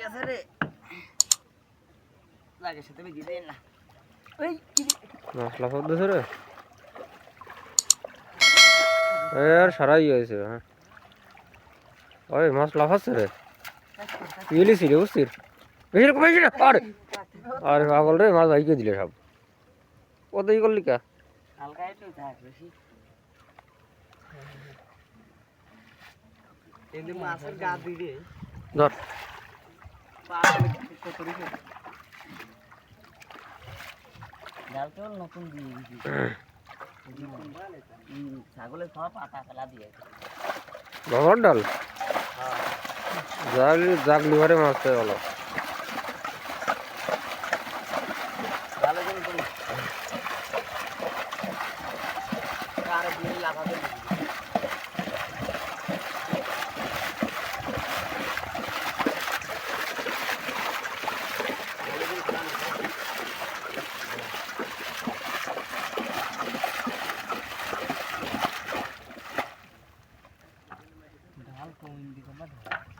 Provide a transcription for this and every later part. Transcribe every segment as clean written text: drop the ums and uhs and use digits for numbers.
গেছে রে লাগে সাথে বেজি দেন না ওই কি মশলা সব দিছে রে আর সারাই হয়েছে হ্যাঁ ওই মাছ লাফাচ্ছে রে ইলিশ রে বুঝছিস বেশি রকম বেশি না আরে পাগল রে মাছ ভাইকে দিলে সব কতই করলি কা হালকা একটু থাক বেশি এনে মাছের গা দিবে ধর পা কত রিছে ডাল তো নতুন দিয়ে দিছি ছাগলের খাওয়া পাতা ফেলা দিয়ে বাবার ডাল হ্যাঁ জাগলি ভরে মাছ পেয়ে গেল ভালো করে করি আর দিয়ে লাগাবে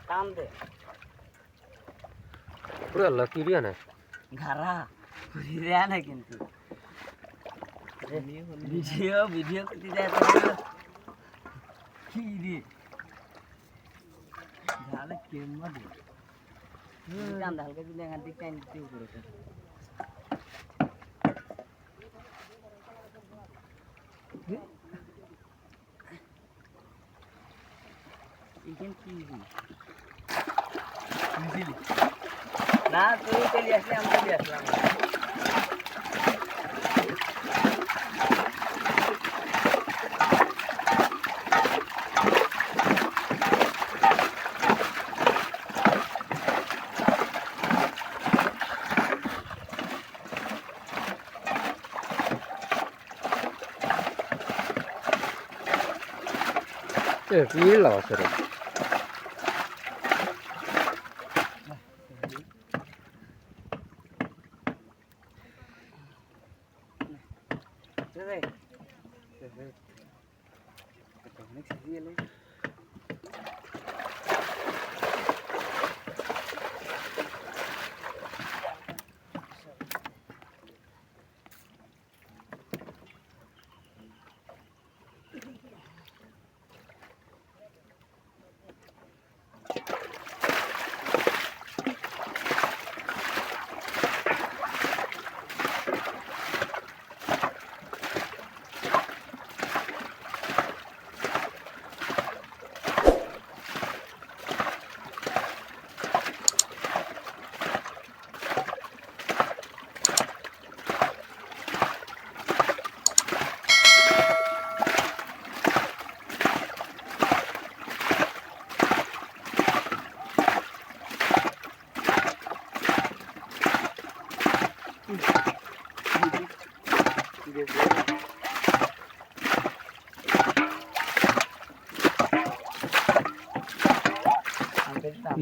টান দে পুরো লাকি রিয়া না ঘাড়া রে না কিন্তু ভিডিও করতে যায় তো কি রে ঝালে কেমন দে টান দে হালকা দিলে এখান থেকে টান দিতে উপরে এখানে কি বুঝলি না তুই চলে আসলে আমি চলে আসলাম কি লাগাচ্ছে রে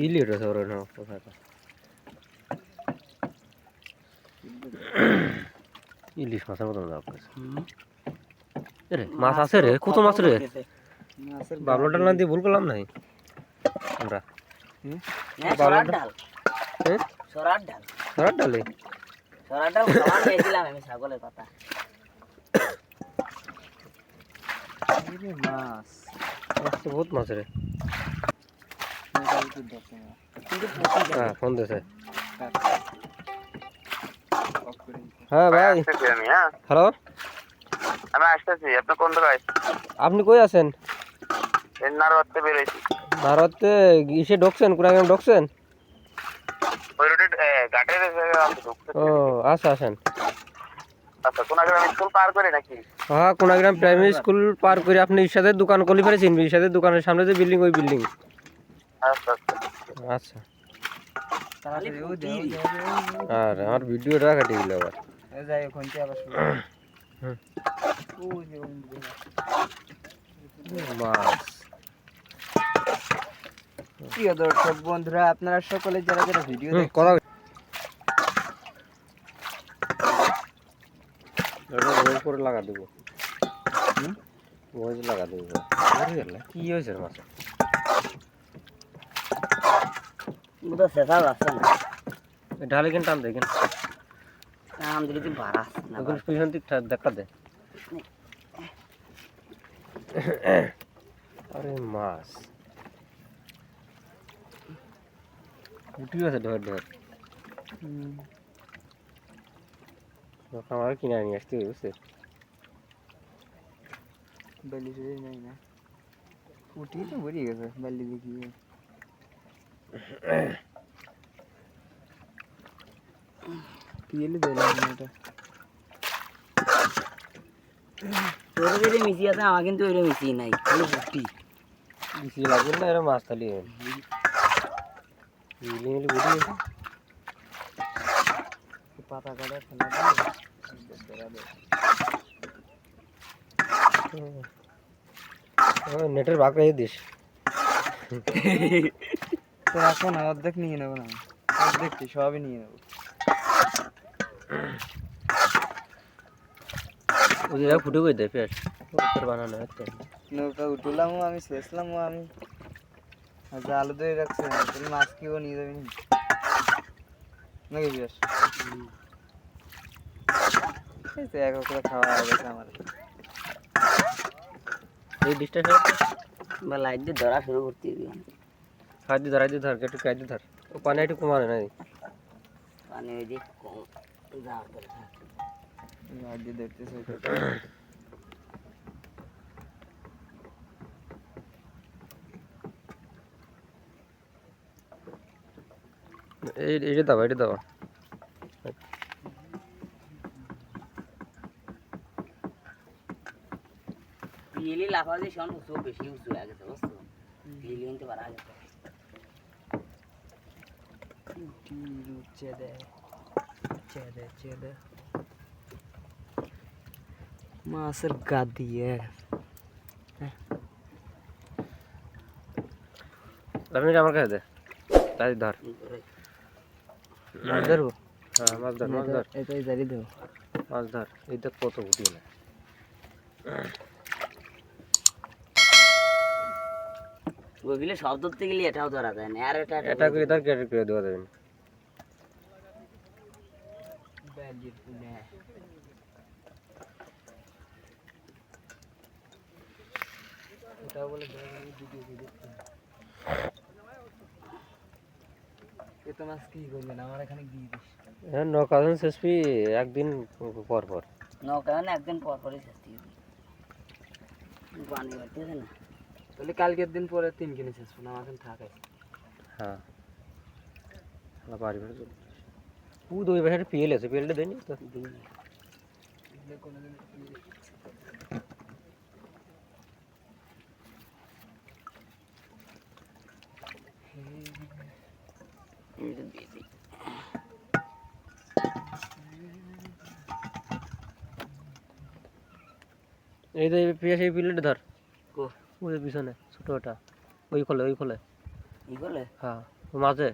ইলি রে সরে না কথাটা ইলিশ মাছের মতো না আপনার রে মাছ আছে রে কত মাছ রে বাবলাটা না দিয়ে ভুল করলাম নাই আমরা সরার ডাল হ্যাঁ সরার ডাল সরার ডালে সরার ডাল খাওয়া নিয়েছিলাম আমি ছাগলের কথা মাছ মাছ তো বহুত মাছ রে হ্যাঁ ফোন দিয়েছে হ্যাঁ ভাই হ্যালো আমি আসতেছি আপনি কোন জায়গায় আপনি কই আছেন নারওয়াতে বেরোইছি ভারতে ইসে ঢুকছেন কুড়াগ্রাম ঢুকছেন ওই রোডে ঘাটের ও আচ্ছা আসেন আচ্ছা কোনাগ্রাম স্কুল পার করে নাকি হ্যাঁ কোনাগ্রাম প্রাইমারি স্কুল পার করে আপনি ইরশাদের দোকান কলি ফেলেছেন ইরশাদের দোকানের সামনে যে বিল্ডিং ওই বিল্ডিং আচ্ছা আচ্ছা আর আমার ভিডিওটা কাটি দিল আবার যাই ওখান থেকে আবার মাছ প্রিয় দর্শক বন্ধুরা আপনারা সকলে যারা যারা ভিডিও কথা করে লাগা দেবো লাগা দেবো কি হয়েছে মাছ বুঝা সেটা আছে না ঢালে কেন টান দেখেন আম দিলে তুই ভাড়া না ওগুলো পিছন দিক দেখা দে আরে মাছ উঠি আছে ঢর ঢর আমার কিনে নিয়ে আসতে বুঝছে বালি শুয়ে নাই না উঠি তো বেরিয়ে গেছে বালি দেখি পিএলি দিলাম না এটা তোর যদি মিশি আছে আমার কিন্তু ওইটা মিশি নাই খালি বুটি বেশি লাগবে না এরা মাছ তালি মিলি মিলি বুঝি গেছে পাতা কাটা ফেলা নেটের ভাগ রেখে দিস তো রাখো না অর্ধেক নিয়ে নেবো না অর্ধেক কি সবই নিয়ে নেবো ওদের ফুটে করে দেয় পেঁয়াজ উপর বানানো হচ্ছে নৌকা উঠলামও আমি শেষলামও আমি আচ্ছা আলু দই রাখছে তুমি মাছ কিও নিয়ে যাবি নাকি বেশ এই তো এক করে খাওয়া হয়ে গেছে আমার এই ডিশটা খাওয়া বা লাইট দিয়ে ধরা শুরু করতে দিবি খাদ্য ধরাই দিয়ে ধর একটু খাদ্য ধর ও পানি একটু কমানো নাই পানি ওই যে কম যাওয়ার করে আজ দেখতেছে এটা দাও এটা দাও পিএলি লাফা দিয়ে শোন উঁচু বেশি উঁচু হয়ে গেছে বুঝছো পিএলি নিতে পারা গেছে চেদে মাছের গা দিয়ে আপনি আমার কাছে দে তাই ধর মাছ ধরবো হ্যাঁ মাছ ধর মাছ ধর এটাই জারি দেবো মাছ ধর এই দেখ কত উঠি না ওইগুলো সব ধরতে গেলে এটাও ধরা যায় না আর এটা এটা করে ধর কেটে করে দেওয়া যাবে না এটাও বলে এ তো মাছ কি করবেন আমার এখানে দিয়ে দিস হ্যাঁ নৌকাজন শেষপি একদিন পর পর নৌকা না একদিন পর পরই শাস্তি হবে পানি বাড়তেছে না তাহলে কালকের দিন পরে 3 কিনে শেষ না আমার এখানে থাকাই হ্যাঁ পারবে পুদ ওই পাশে পিএল আছে পিএলটা দেয়নি তো এই তো পিএস এই পিএলটা ধর কো ওই পিছনে ছোট ওটা ওই খোলে ই বলে হ্যাঁ ও মাঝে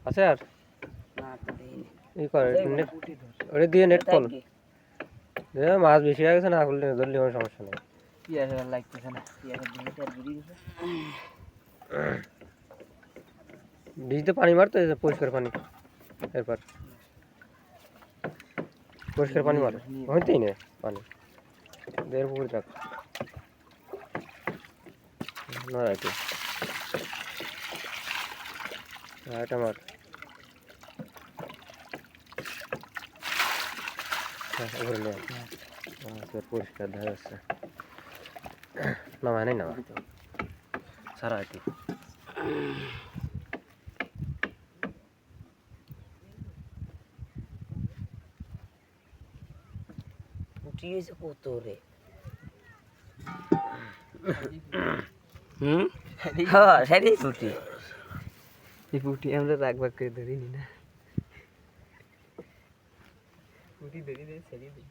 আছে আর না তো দেইনি এই করে নেট ওরে দিয়ে নেট কল দে মাছ বেশি হয়ে গেছে না খুললে ধরলে কোনো সমস্যা নেই কি আছে লাগতেছে না কি আর দিতে আর বুড়ি গেছে ডিজতে পানি মারতো পরিষ্কার পানি এরপর পরিষ্কার পানি মারে হইতেই না পানি দেড় পুকুর থাক না রাখি এটা মার উপরে নিয়ে পরিষ্কার দেখা যাচ্ছে নামায় নাই নামা সারা একটু উঠি গেছে কত রে হ্যাঁ সেটাই ছুটি এই পুটি আমরা রাগ ভাগ করে ধরিনি না পুটি ধরি দিয়ে ছেড়ে দিই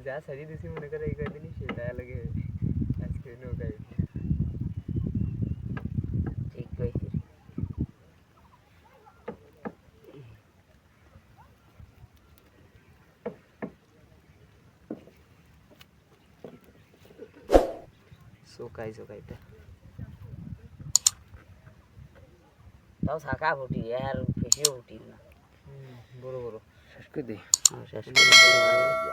যা ছেড়ে দিছি মনে করে এই কদিনই সেটা লাগে আজকে নৌকায় ঠিক কইছিস শোকাইটা তাও শাখা ফুটি আর বেশিও ফুটি না বড় বড় শেষ করে দিই শেষ করে